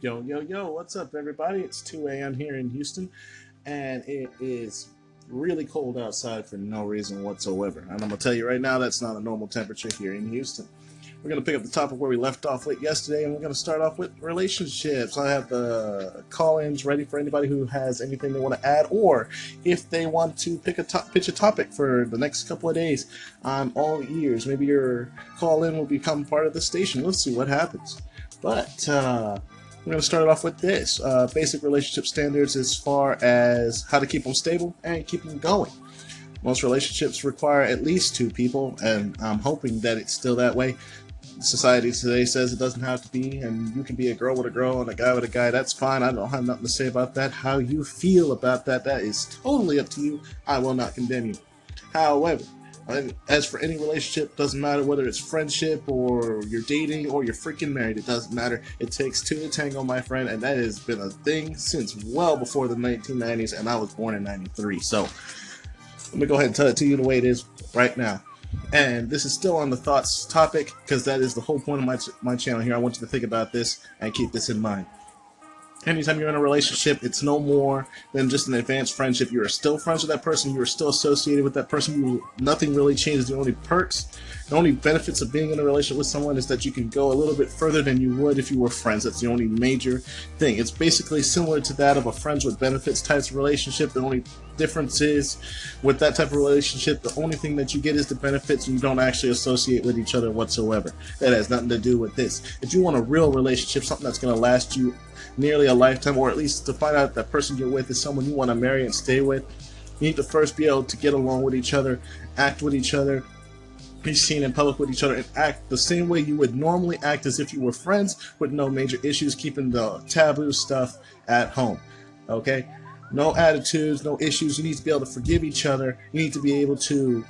Yo, yo, yo, what's up, everybody? It's 2 a.m. here in Houston, and it is really cold outside for no reason whatsoever. And I'm going to tell you right now, that's not a normal temperature here in Houston. We're going to pick up the topic where we left off late yesterday, and we're going to start off with relationships. I have the call ins ready for anybody who has anything they want to add, or if they want to pitch a topic for the next couple of days. I'm all ears. Maybe your call in will become part of the station. Let's see what happens. But, we're going to start off with this basic relationship standards as far as how to keep them stable and keep them going. Most relationships require at least two people, and I'm hoping that it's still that way. Society today says it doesn't have to be, and you can be a girl with a girl and a guy with a guy. That's fine. I don't have nothing to say about that. How you feel about that, that is totally up to you. I will not condemn you. However, as for any relationship, doesn't matter whether it's friendship or you're dating or you're freaking married. It doesn't matter. It takes two to tango, my friend, and that has been a thing since well before the 1990s, and I was born in 93. So let me go ahead and tell it to you the way it is right now. And this is still on the thoughts topic because that is the whole point of my channel here. I want you to think about this and keep this in mind. Anytime you're in a relationship, it's no more than just an advanced friendship. You are still friends with that person. You are still associated with that person. Nothing really changes. The only perks, the only benefits of being in a relationship with someone is that you can go a little bit further than you would if you were friends. That's the only major thing. It's basically similar to that of a friends with benefits type of relationship. The only difference is with that type of relationship, the only thing that you get is the benefits, and you don't actually associate with each other whatsoever. That has nothing to do with this. If you want a real relationship, something that's going to last you nearly a lifetime, or at least to find out that person you're with is someone you want to marry and stay with, you need to first be able to get along with each other, act with each other, be seen in public with each other, and act the same way you would normally act as if you were friends, with no major issues, keeping the taboo stuff at home. Okay? No attitudes, no issues. You need to be able to forgive each other. You need to be able to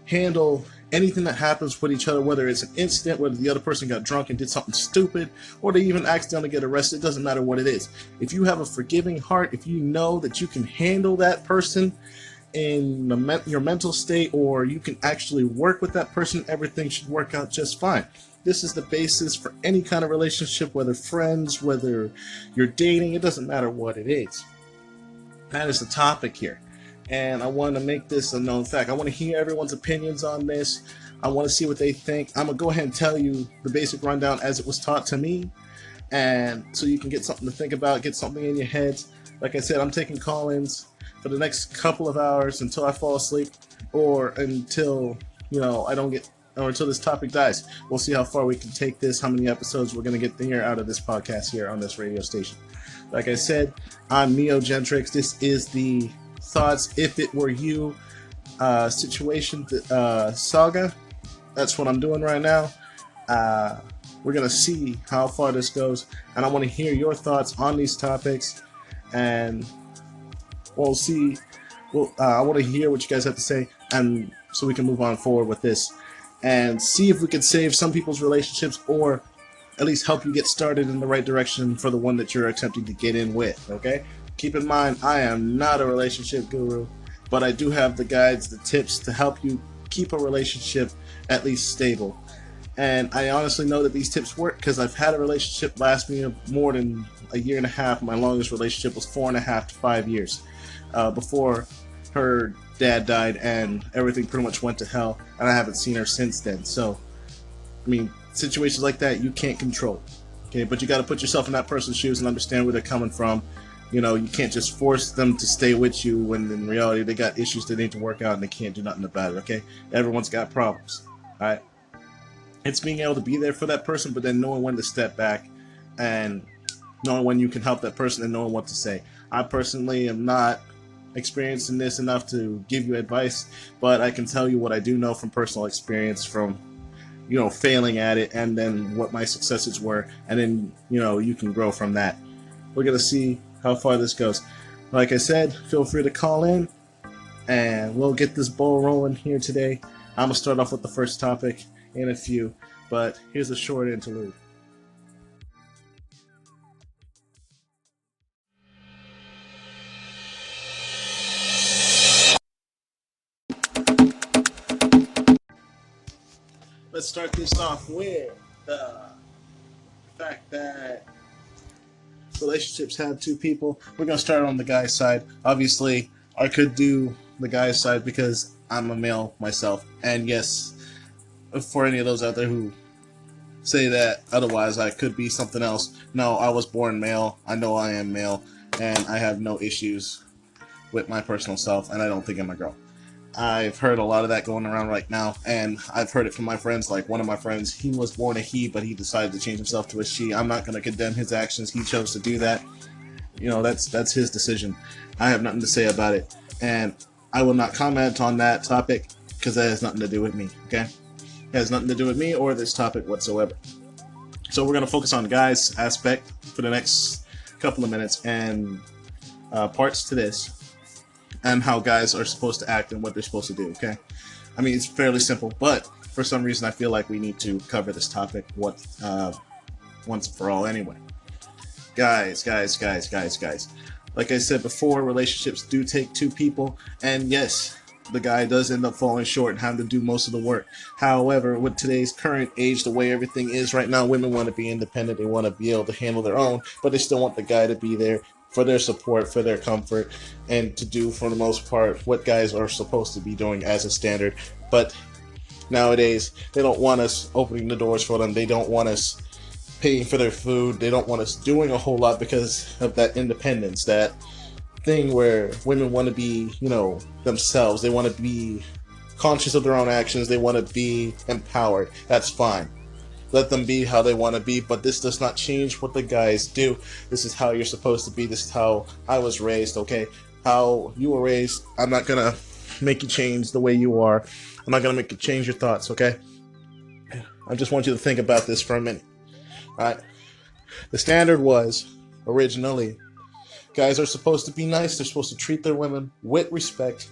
handle anything that happens with each other, whether it's an incident, whether the other person got drunk and did something stupid, or they even accidentally get arrested. It doesn't matter what it is. If you have a forgiving heart, if you know that you can handle that person in your mental state, or you can actually work with that person, everything should work out just fine. This is the basis for any kind of relationship, whether friends, whether you're dating, it doesn't matter what it is. That is the topic here. And I want to make this a known fact. I want to hear everyone's opinions on this. I want to see what they think. I'm going to go ahead and tell you the basic rundown as it was taught to me, and so you can get something to think about, get something in your heads. Like I said, I'm taking call-ins for the next couple of hours until I fall asleep, or until, I don't get, or until this topic dies. We'll see how far we can take this, how many episodes we're going to get here out of this podcast here on this radio station. Like I said, I'm Neo Gentrix. This is the Thoughts If It Were You situation, Saga. That's what I'm doing right now. We're going to see how far this goes, and I want to hear your thoughts on these topics, and we'll see. I want to hear what you guys have to say, and so we can move on forward with this and see if we can save some people's relationships, or at least help you get started in the right direction for the one that you're attempting to get in with, okay? Keep in mind, I am not a relationship guru, but I do have the guides, the tips to help you keep a relationship at least stable. And I honestly know that these tips work because I've had a relationship last me more than a year and a half. My longest relationship was 4.5 to 5 years before her dad died, and everything pretty much went to hell, and I haven't seen her since then. So, I mean, situations like that you can't control, okay? But you got to put yourself in that person's shoes and understand where they're coming from. You can't just force them to stay with you when in reality they got issues they need to work out and they can't do nothing about it, okay? Everyone's got problems, all right? It's being able to be there for that person, but then knowing when to step back and knowing when you can help that person and knowing what to say. I personally am not experienced in this enough to give you advice, but I can tell you what I do know from personal experience, from failing at it, and then what my successes were, and then you can grow from that. We're gonna see how far this goes. Like I said, feel free to call in, and we'll get this ball rolling here today. I'm gonna start off with the first topic in a few, but here's a short interlude. Let's start this off with the fact that relationships have two people. We're going to start on the guy's side. Obviously, I could do the guy's side because I'm a male myself. And yes, for any of those out there who say that otherwise, I could be something else. No, I was born male. I know I am male. And I have no issues with my personal self. And I don't think I'm a girl. I've heard a lot of that going around right now, and I've heard it from my friends. Like one of my friends, he was born a he, but he decided to change himself to a she. I'm not going to condemn his actions. He chose to do that. You know, that's his decision. I have nothing to say about it, and I will not comment on that topic because that has nothing to do with me. Okay, it has nothing to do with me or this topic whatsoever. So we're going to focus on the guys aspect for the next couple of minutes and parts to this, and how guys are supposed to act and what they're supposed to do, okay? I mean, it's fairly simple, but for some reason I feel like we need to cover this topic once and for all anyway. Guys. Like I said before, relationships do take two people, and yes, the guy does end up falling short and having to do most of the work. However, with today's current age, the way everything is right now, women want to be independent, they want to be able to handle their own, but they still want the guy to be there for their support, for their comfort, and to do, for the most part, what guys are supposed to be doing as a standard. But nowadays, they don't want us opening the doors for them. They don't want us paying for their food. They don't want us doing a whole lot because of that independence, that thing where women want to be, themselves. They want to be conscious of their own actions. They want to be empowered. That's fine. Let them be how they want to be, but this does not change what the guys do. This is how you're supposed to be. This is how I was raised, okay? How you were raised, I'm not going to make you change the way you are. I'm not going to make you change your thoughts, okay? I just want you to think about this for a minute, all right? The standard was, originally, guys are supposed to be nice. They're supposed to treat their women with respect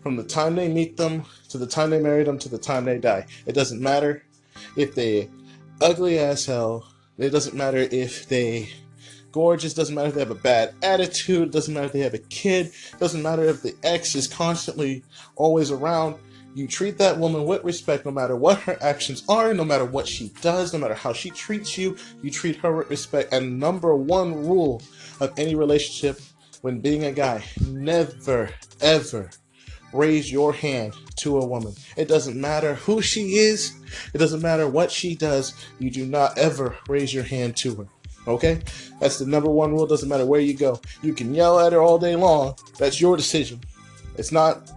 from the time they meet them to the time they marry them to the time they die. It doesn't matter if they ugly as hell. It doesn't matter if they gorgeous. Doesn't matter if they have a bad attitude. Doesn't matter if they have a kid. Doesn't matter if the ex is constantly always around. You treat that woman with respect no matter what her actions are, no matter what she does, no matter how she treats you. You treat her with respect. And number one rule of any relationship when being a guy, never, ever raise your hand to a woman. It doesn't matter who she is. It doesn't matter what she does. You do not ever raise your hand to her. Okay? That's the number one rule. Doesn't matter where you go. You can yell at her all day long. That's your decision. It's not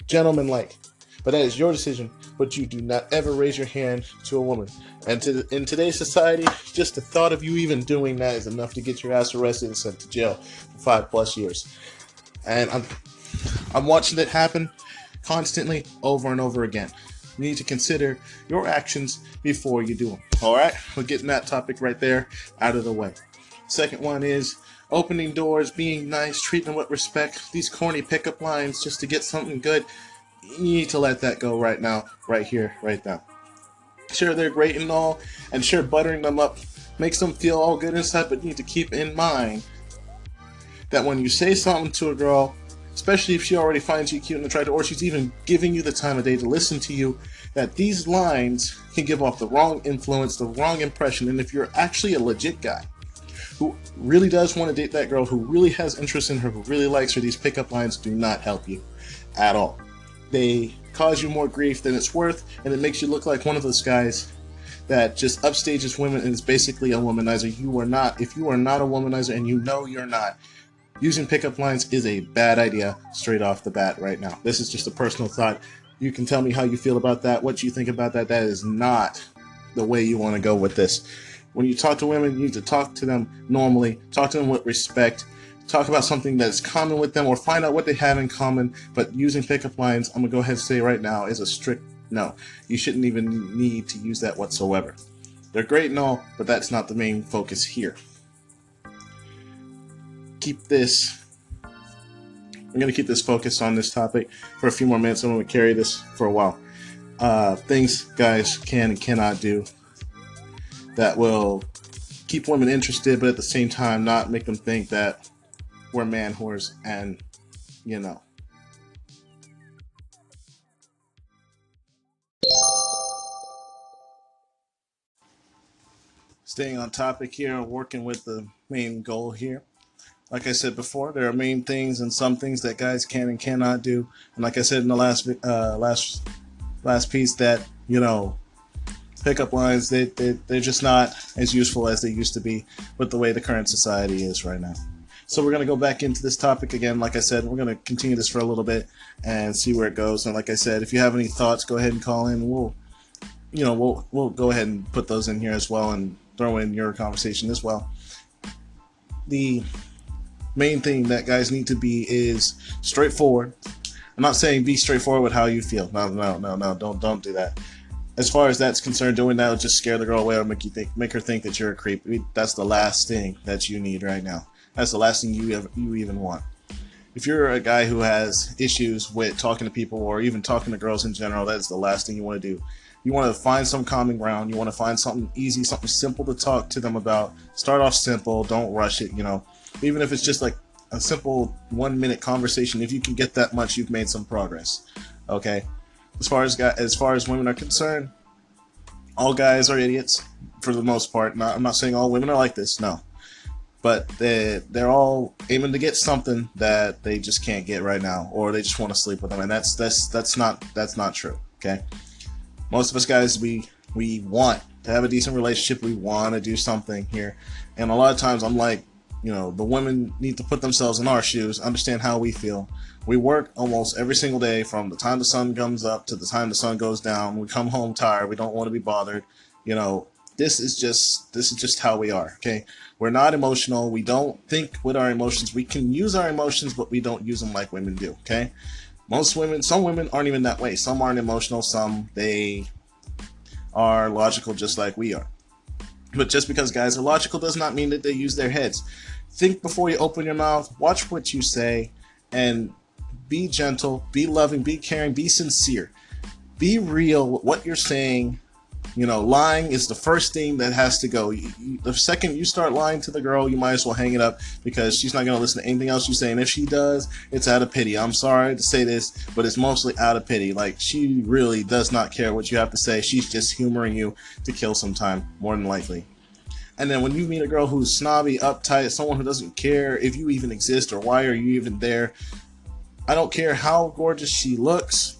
gentlemanlike, but that is your decision. But you do not ever raise your hand to a woman. And in today's society, just the thought of you even doing that is enough to get your ass arrested and sent to jail for 5+ years. And I'm watching it happen constantly over and over again. You need to consider your actions before you do them. All right? We're getting that topic right there out of the way. Second one is opening doors, being nice, treating them with respect. These corny pickup lines just to get something good. You need to let that go right now, right here, right now. Sure, they're great and all, and sure, buttering them up makes them feel all good inside, but you need to keep in mind that when you say something to a girl, especially if she already finds you cute and attractive, or she's even giving you the time of day to listen to you, that these lines can give off the wrong influence, the wrong impression. And if you're actually a legit guy who really does want to date that girl, who really has interest in her, who really likes her, these pickup lines do not help you at all. They cause you more grief than it's worth, and it makes you look like one of those guys that just upstages women and is basically a womanizer. You are not. If you are not a womanizer, and you know you're not, using pickup lines is a bad idea straight off the bat right now. This is just a personal thought. You can tell me how you feel about that, what you think about that. That is not the way you want to go with this. When you talk to women, you need to talk to them normally, talk to them with respect, talk about something that's common with them, or find out what they have in common. But using pickup lines, I'm going to go ahead and say right now, is a strict no. You shouldn't even need to use that whatsoever. They're great and all, but that's not the main focus here. I'm going to keep this focused on this topic for a few more minutes. I'm going to carry this for a while. Things guys can and cannot do that will keep women interested, but at the same time not make them think that we're man whores and, staying on topic here and working with the main goal here. Like I said before, there are main things and some things that guys can and cannot do. And like I said in the last piece, that pickup lines, they're just not as useful as they used to be with the way the current society is right now. So we're going to go back into this topic again. Like I said, we're going to continue this for a little bit and see where it goes. And like I said, if you have any thoughts, go ahead and call in. We'll go ahead and put those in here as well and throw in your conversation as well. The main thing that guys need to be is straightforward. I'm not saying be straightforward with how you feel. No, don't do that. As far as that's concerned, doing that will just scare the girl away or make her think that you're a creep. That's the last thing that you need right now. That's the last thing you even want. If you're a guy who has issues with talking to people or even talking to girls in general, that's the last thing you want to do. You want to find some common ground. You want to find something easy, something simple to talk to them about. Start off simple. Don't rush it, Even if it's just like a simple 1-minute conversation, if you can get that much, you've made some progress. Okay? As far as women are concerned, all guys are idiots for the most part. I'm not saying all women are like this, no. But they're all aiming to get something that they just can't get right now, or they just want to sleep with them, and that's not true. Okay, most of us guys, we want to have a decent relationship. We want to do something here, and a lot of times I'm like, the women need to put themselves in our shoes, understand how we feel. We work almost every single day from the time the sun comes up to the time the sun goes down. We come home tired. We don't want to be bothered. This is just how we are. Okay, we're not emotional. We don't think with our emotions. We can use our emotions, but we don't use them like women do. Okay, some women aren't even that way. Some aren't emotional. Some they are logical, just like we are. But just because guys are logical does not mean that they use their heads. Think before you open your mouth. Watch what you say, and be gentle, be loving, be caring, be sincere, be real with what you're saying. Lying is the first thing that has to go. The second you start lying to the girl, you might as well hang it up, because she's not going to listen to anything else you say. And if she does, it's out of pity. I'm sorry to say this, but it's mostly out of pity. Like, she really does not care what you have to say. She's just humoring you to kill some time, more than likely. And then when you meet a girl who's snobby, uptight, someone who doesn't care if you even exist or why are you even there, I don't care how gorgeous she looks.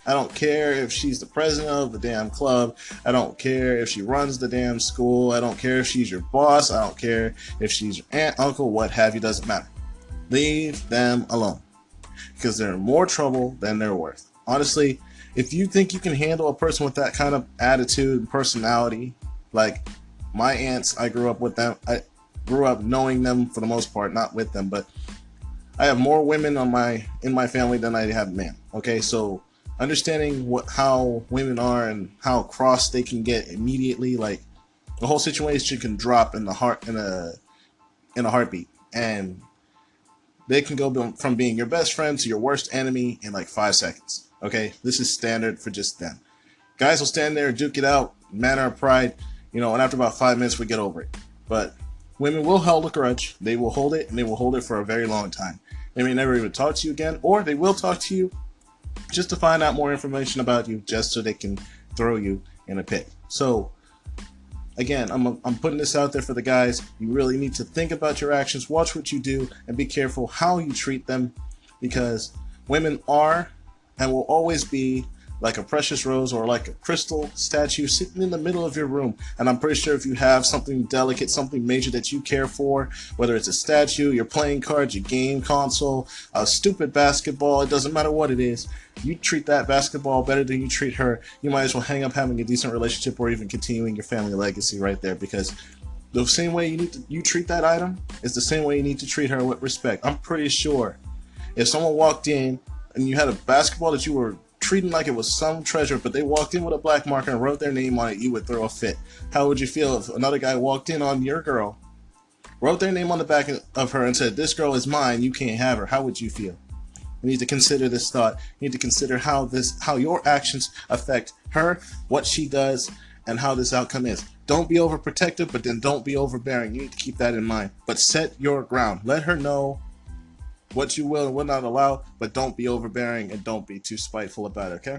I don't care if she's the president of the damn club. I don't care if she runs the damn school. I don't care if she's your boss. I don't care if she's your aunt, uncle, what have you. Doesn't matter. Leave them alone, because they're in more trouble than they're worth. Honestly, if you think you can handle a person with that kind of attitude and personality, like my aunts, I grew up with them. I grew up knowing them for the most part, not with them, but I have more women in my family than I have men. Okay, so understanding how women are and how cross they can get immediately, like the whole situation can drop in a heartbeat, and they can go from being your best friend to your worst enemy in like 5 seconds. Okay, this is standard for just them. Guys will stand there, duke it out, manner of pride, and after about 5 minutes we get over it. But women will hold a grudge. They will hold it, and they will hold it for a very long time. They may never even talk to you again, or they will talk to you just to find out more information about you, just so they can throw you in a pit. So again, I'm putting this out there for the guys. You really need to think about your actions, watch what you do, and be careful how you treat them, because women are and will always be like a precious rose or like a crystal statue sitting in the middle of your room. And I'm pretty sure if you have something delicate, something major that you care for, whether it's a statue, your playing cards, your game console, a stupid basketball, it doesn't matter what it is, you treat that basketball better than you treat her, you might as well hang up having a decent relationship or even continuing your family legacy right there, because the same way you treat that item is the same way you need to treat her with respect. I'm pretty sure if someone walked in and you had a basketball that you were treating like it was some treasure, but they walked in with a black marker and wrote their name on it, you would throw a fit. How would you feel if another guy walked in on your girl, wrote their name on the back of her and said, "This girl is mine, you can't have her"? How would you feel? You need to consider this thought. You need to consider how your actions affect her, what she does, and how this outcome is. Don't be overprotective, but then don't be overbearing. You need to keep that in mind. But set your ground. Let her know what you will and will not allow, but don't be overbearing and don't be too spiteful about it, okay?